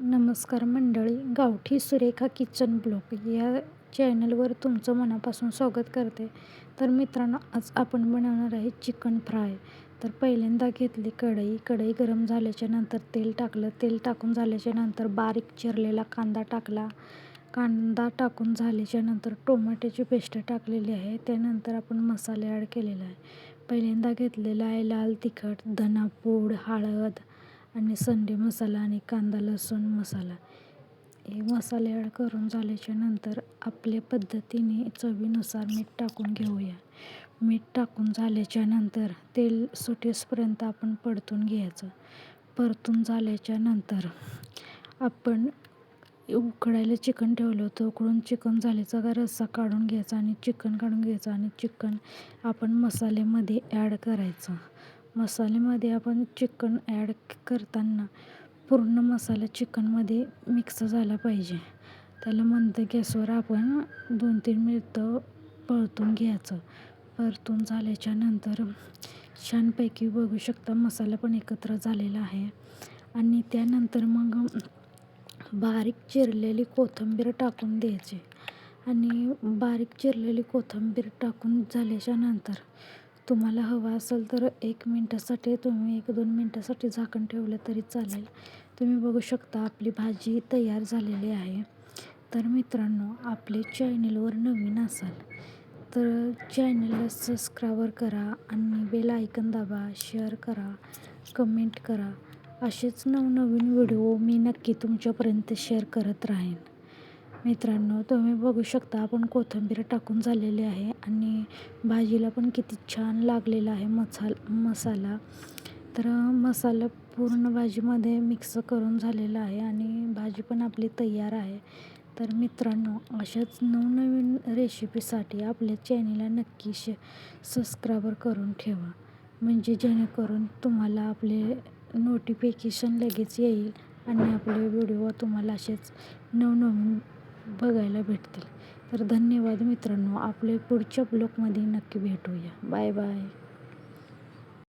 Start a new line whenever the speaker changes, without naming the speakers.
नमस्कार मंडळी, गावठी सुरेखा किचन ब्लॉग या चॅनलवर तुमचं मनापासून स्वागत करते. तर मित्रांनो, आज आपण बनवणार आहे चिकन फ्राय. तर पहिल्यांदा घेतली कढई गरम झाल्याच्या नंतर तेल टाकलं. तेल टाकून झाल्याच्या नंतर बारीक चिरलेला कांदा टाकला. कांदा टाकून झाल्याच्या नंतर टोमॅटोची पेस्ट टाकलेली आहे. त्यानंतर आपण मसाले ॲड केलेला आहे. पहिल्यांदा घेतलेला आहे लाल तिखट, धनापूड, हळद आणि संडे मसाला आणि कांदा लसूण मसाला. हे मसाले ॲड करून झाल्याच्या नंतर आपल्या पद्धतीने चवीनुसार मीठ टाकून घेऊया. मीठ टाकून झाल्याच्या नंतर तेल सुटेपर्यंत आपण परतून घ्यायचं. परतून झाल्याच्या नंतर आपण उकडायला चिकन ठेवलं होतं. उकळून चिकन झाल्याचा रस्सा काढून घ्यायचा आणि चिकन काढून घ्यायचं आणि चिकन आपण मसाल्यामध्ये ॲड करायचं. मसाल्यामध्ये आपण चिकन ॲड करताना पूर्ण मसाला चिकनमध्ये मिक्स झाला पाहिजे. त्याला मंद गॅसवर आपण 2-3 मिनिटं परतून घ्यायचं. परतून झाल्याच्या नंतर छानपैकी बघू शकता मसाला पण एकत्र झालेला आहे. आणि त्यानंतर मग बारीक चिरलेली कोथिंबीर टाकून द्यायची. आणि बारीक चिरलेली कोथिंबीर टाकून झाल्याच्या नंतर तुम्हाला हवं असेल तर 1 मिनटासाठी तुम्ही 1-2 मिनटासाठी झाकण ठेवलं तरी चालेल. तुम्ही बघू शकता आपली भाजी तयार झालेली आहे. तर मित्रांनो, आपले चॅनलवर नवीन असाल तर चॅनलला सबस्क्राईब करा आणि बेल आयकन दाबा, शेअर करा, कमेंट करा. असेच नवनवीन व्हिडिओ मी नक्की तुमच्यापर्यंत शेअर करत राहीन. मित्रांनो, तुम्ही बघू शकता आपण कोथिंबीर टाकून झालेली आहे आणि भाजीला पण किती छान लागलेला आहे मसाला. तर मसाला पूर्ण भाजीमध्ये मिक्स करून झालेला आहे आणि भाजी पण आपली तयार आहे. तर मित्रांनो, अशाच नवनवीन रेसिपीसाठी आपल्या चॅनलला नक्की सबस्क्राईब करून ठेवा. म्हणजे जेणेकरून तुम्हाला आपले नोटिफिकेशन लगेच येईल आणि आपले व्हिडिओ तुम्हाला असेच नवनवीन बघायला भेटतील. तर धन्यवाद मित्रांनो. आपले पुढच्या ब्लॉगमध्ये नक्की भेटूया. Bye bye.